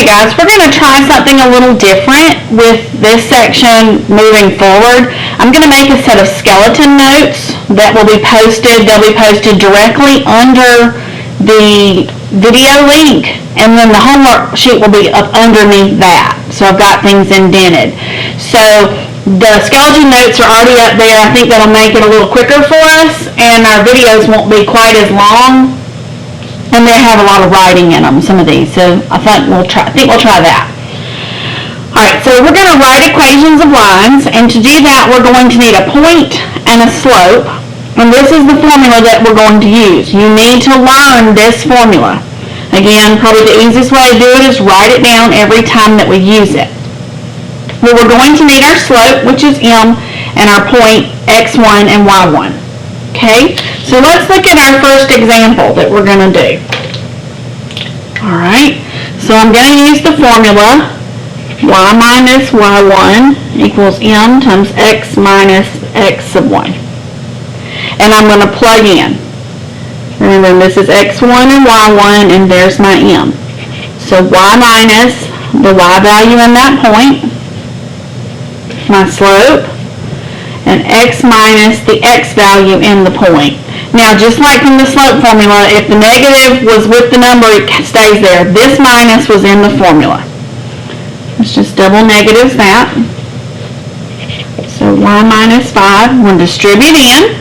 guys, we're going to try something a little different with this section moving forward. I'm going to make a set of skeleton notes that will be posted. They'll be posted directly under the video link, and then the homework sheet will be up underneath that. So I've got things indented. So the skeleton notes are already up there. I think that'll make it a little quicker for us, and our videos won't be quite as long. And they have a lot of writing in them, some of these. So I think we'll try that. All right, so we're going to write equations of lines, and to do that, we're going to need a point and a slope. And this is the formula that we're going to use. You need to learn this formula. Again, probably the easiest way to do it is write it down every time that we use it. Well, we're going to need our slope, which is m, and our point x1 and y1. Okay, so let's look at our first example that we're going to do. All right, so I'm going to use the formula y minus y1 equals m times x minus x sub 1. And I'm going to plug in. Remember, this is x1 and y1, and there's my m. So y minus the y value in that point, my slope, and x minus the x value in the point. Now, just like from the slope formula, if the negative was with the number, it stays there. This minus was in the formula. Let's just double negatives that. So y minus 5, we'll distribute in.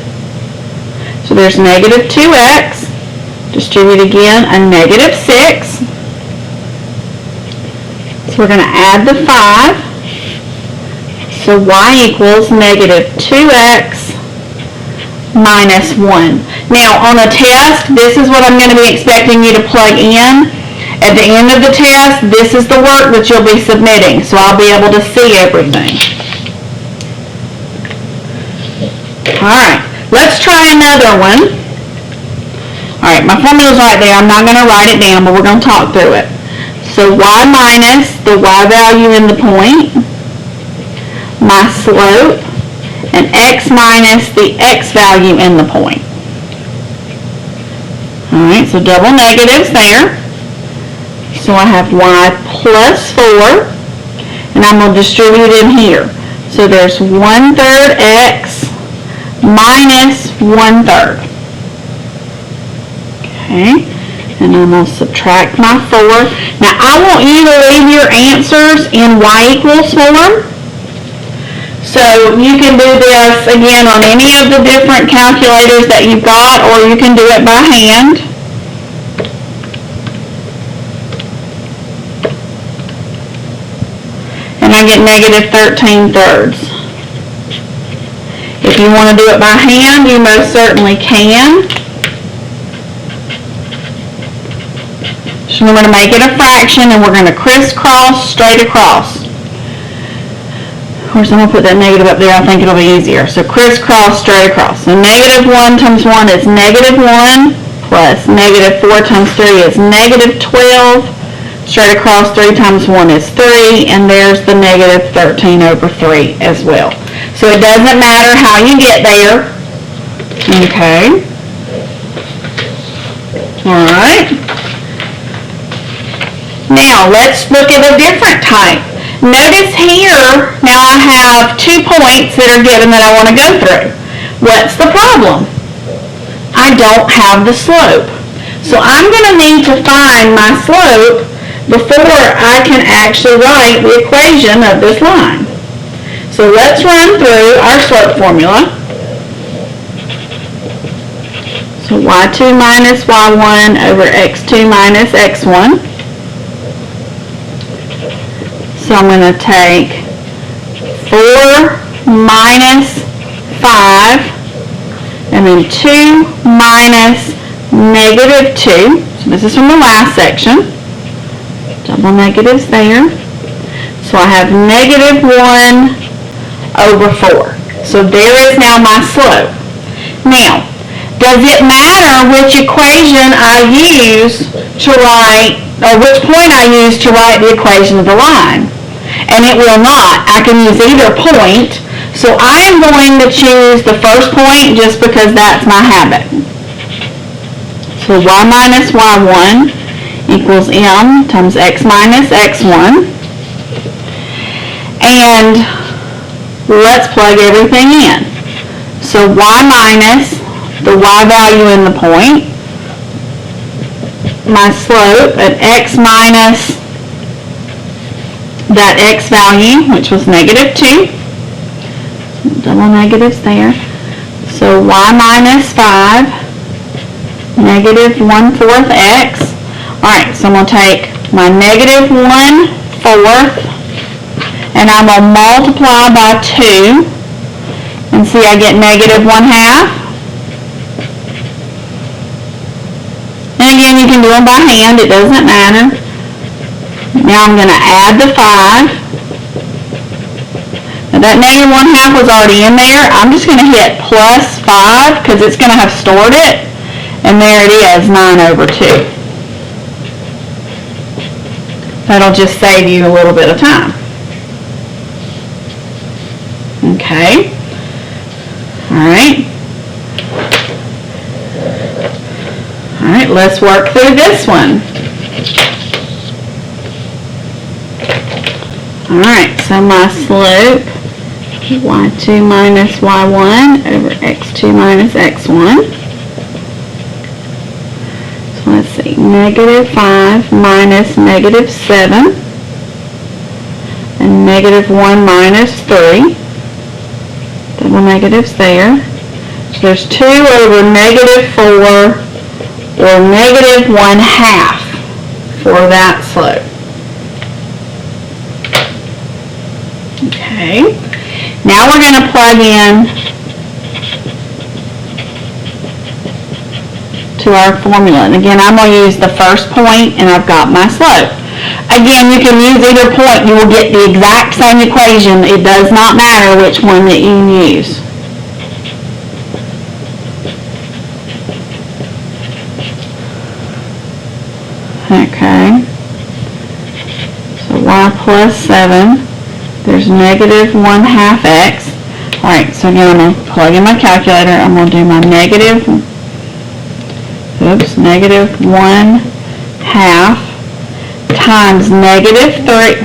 So there's negative 2x. Distribute again, a negative 6. So we're going to add the 5. So y equals negative 2x minus 1. Now, on a test, this is what I'm going to be expecting you to plug in. At the end of the test, this is the work that you'll be submitting, so I'll be able to see everything. Alright, let's try another one. Alright, my formula's right there. I'm not going to write it down, but we're going to talk through it. So y minus the y value in the point, my slope, and x minus the x value in the point. Alright, so double negatives there. So I have y plus 4, and I'm going to distribute in here. So there's 1/3 x minus 1/3. Okay, and I'm going to subtract my 4. Now I want you to leave your answers in y equals form. So you can do this again on any of the different calculators that you've got, or you can do it by hand. And I get negative 13/3. If you want to do it by hand, you most certainly can. So we're going to make it a fraction, and we're going to crisscross straight across. Of course, I'm going to put that negative up there. I think it'll be easier. So crisscross straight across. So negative 1 times 1 is negative 1, plus negative 4 times 3 is negative 12. Straight across, 3 times 1 is 3, and there's the negative 13/3 as well. So it doesn't matter how you get there. Okay. All right. Now, let's look at a different type. Notice here, now I have 2 points that are given that I want to go through. What's the problem? I don't have the slope. So I'm going to need to find my slope before I can actually write the equation of this line. So let's run through our slope formula. So y2 minus y1 over x2 minus x1. So I'm going to take 4 minus 5, and then 2 minus negative 2. So this is from the last section. Double negatives there. So I have negative 1 over 4. So there is now my slope. Now, does it matter which equation I use to write, or which point I use to write the equation of the line? And it will not. I can use either point. So I am going to choose the first point just because that's my habit. So y minus y1 equals m times x minus x1. And let's plug everything in. So y minus the y value in the point, my slope at x minus that x value, which was -2, double negatives there. So y minus 5, -1/4 x. Alright, so I'm going to take my -1/4 and I'm going to multiply by 2 and see I get -1/2. And again, you can do them by hand, it doesn't matter. Now I'm going to add the 5. Now that -1/2 was already in there. I'm just going to hit plus 5 because it's going to have stored it. And there it is, 9/2. That'll just save you a little bit of time. Okay. Alright. Alright, let's work through this one. Alright, so my slope, y2 minus y1 over x2 minus x1. So let's see, -5 minus -7 and -1 minus 3. Double negatives there. So there's 2 over -4 or -1/2 for that slope. Okay, now we're going to plug in to our formula. And again, I'm going to use the first point and I've got my slope. Again, you can use either point. You will get the exact same equation. It does not matter which one that you use. Okay, so y plus 7, there's -1/2 x. Alright, so again I'm going to plug in my calculator. I'm going to do my -1/2 times -3,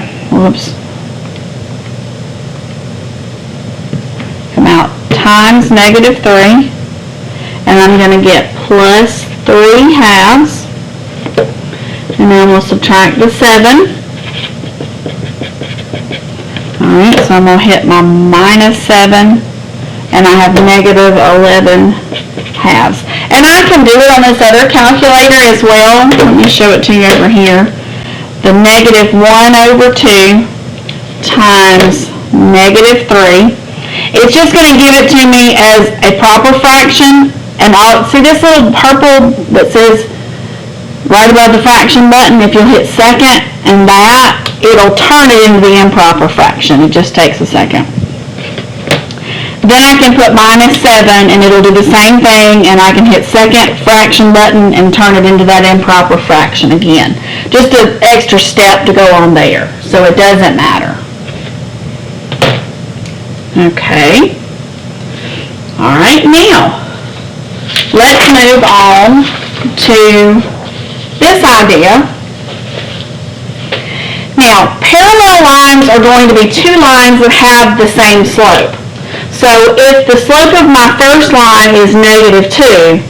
come out, times -3, and I'm going to get plus 3/2. And then we'll subtract the 7. Alright, so I'm going to hit my -7 and I have -11/2. And I can do it on this other calculator as well. Let me show it to you over here. The -1/2 times -3. It's just going to give it to me as a proper fraction. And I'll see this little purple that says right above the fraction button. If you'll hit second and that, it'll turn it into the improper fraction. It just takes a second. Then I can put -7 and it'll do the same thing, and I can hit second fraction button and turn it into that improper fraction again. Just an extra step to go on there, so it doesn't matter. Okay. Alright, now let's move on to this idea. Now, parallel lines are going to be two lines that have the same slope. So if the slope of my first line is -2,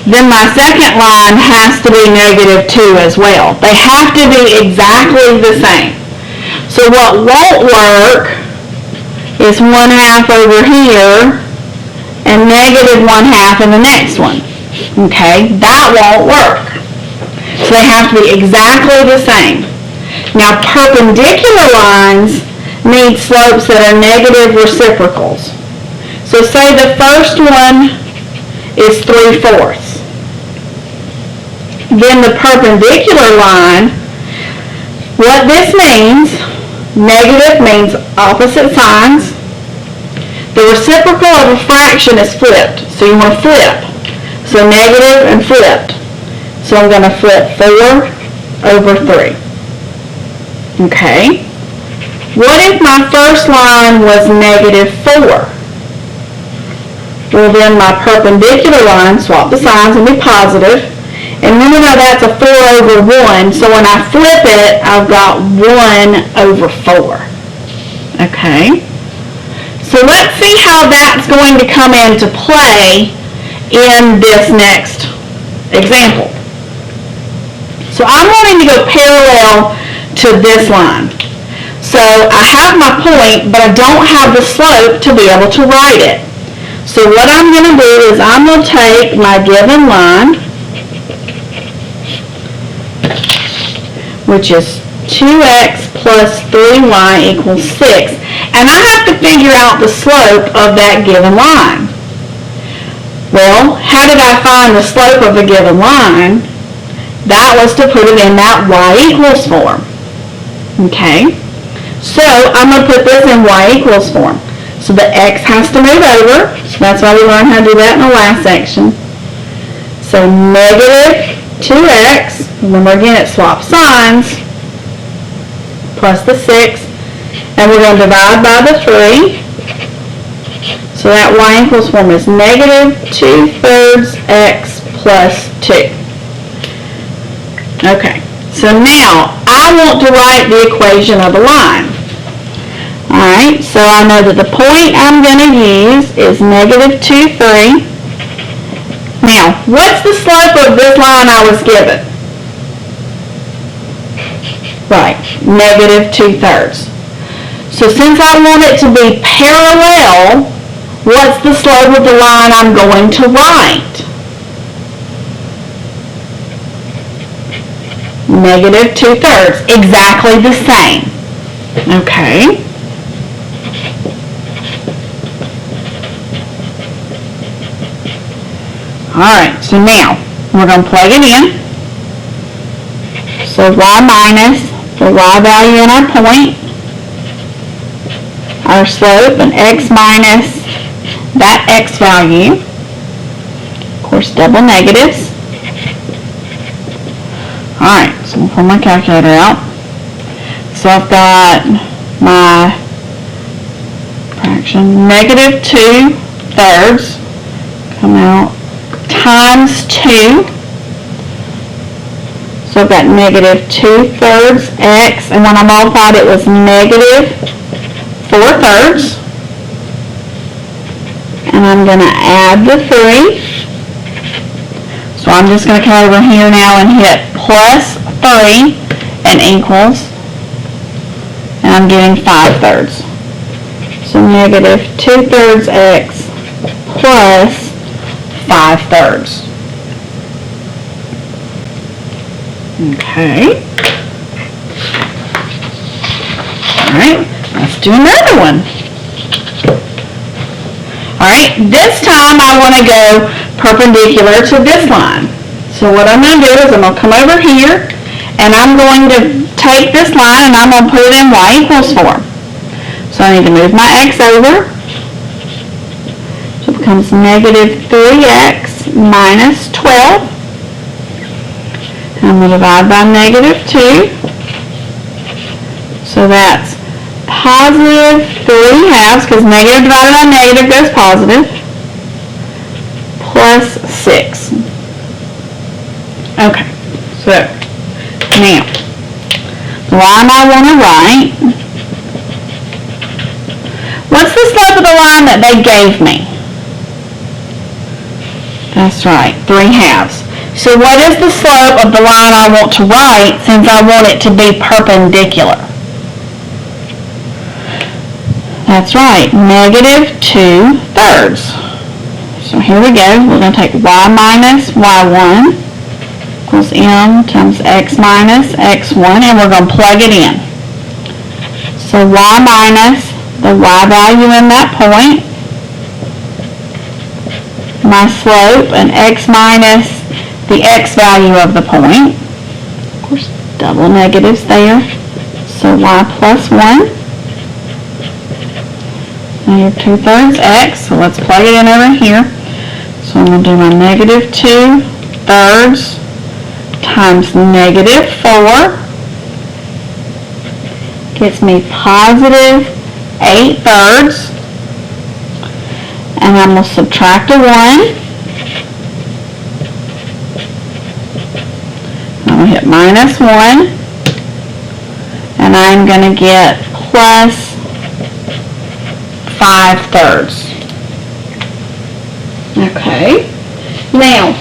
then my second line has to be -2 as well. They have to be exactly the same. So what won't work is 1/2 over here and -1/2 in the next one. Okay, that won't work. So they have to be exactly the same. Now, perpendicular lines need slopes that are negative reciprocals. So say the first one is 3/4. Then the perpendicular line, what this means, negative means opposite signs. The reciprocal of a fraction is flipped. So you want to flip. So negative and flipped. So I'm going to flip 4 over 3. Okay. What if my first line was -4? Well, then my perpendicular line, swap the signs and be positive, And remember that's a 4 over 1, so when I flip it, I've got 1 over 4. Okay? So let's see how that's going to come into play in this next example. So I'm wanting to go parallel to this line. So I have my point, but I don't have the slope to be able to write it. So what I'm going to do is I'm going to take my given line, which is 2x plus 3y equals 6. And I have to figure out the slope of that given line. Well, how did I find the slope of a given line? That was to put it in that y equals form. Okay? So I'm going to put this in y equals form. So the x has to move over. So that's why we learned how to do that in the last section. So negative 2x, remember again it swaps signs, plus the 6, and we're going to divide by the 3. So that y equals form is negative 2/3 x plus 2. Okay, so now I want to write the equation of the line. Alright, so I know that the point I'm going to use is negative 2/3. Now, what's the slope of this line I was given? Right, negative 2/3. So since I want it to be parallel, what's the slope of the line I'm going to write? Negative 2/3, exactly the same. Okay. Alright, so now we're going to plug it in. So y minus the y value in our point, our slope, and x minus that x value. Of course, double negatives. Alright, so we'll pull my calculator out. So I've got my fraction, negative 2/3, come out, times 2. So I've got negative 2/3 x, and when I multiplied it was negative 4/3. And I'm going to add the 3. So I'm just going to come over here now and hit plus 3 and equals, and I'm getting 5/3. So negative 2/3 x plus 5/3. Okay. Alright, let's do another one. Alright, this time I want to go perpendicular to this line. So what I'm going to do is I'm going to come over here and I'm going to take this line and I'm going to put it in y equals form. So I need to move my x over. So it becomes negative 3x minus 12. And I'm going to divide by negative 2. So that's positive 3/2, because negative divided by negative goes positive, plus 6. Okay, so now, the line I want to write, what's the slope of the line that they gave me? That's right, 3/2. So what is the slope of the line I want to write since I want it to be perpendicular? That's right, negative 2/3. So here we go. We're going to take y minus y1 equals m times x minus x1, and we're going to plug it in. So y minus the y value in that point, my slope, and x minus the x value of the point. Of course, double negatives there. So y plus 1. Now your 2/3 x, so let's plug it in over here. So I'm going to do my negative 2/3 times negative 4. Gets me positive 8/3. And I'm going to subtract a 1. I'm going to hit -1, and I'm going to get plus 5/3. Okay. Now,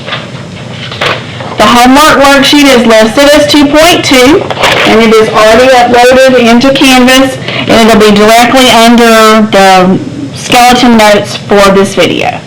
the homework worksheet is listed as 2.2, and it is already uploaded into Canvas, and it'll be directly under the skeleton notes for this video.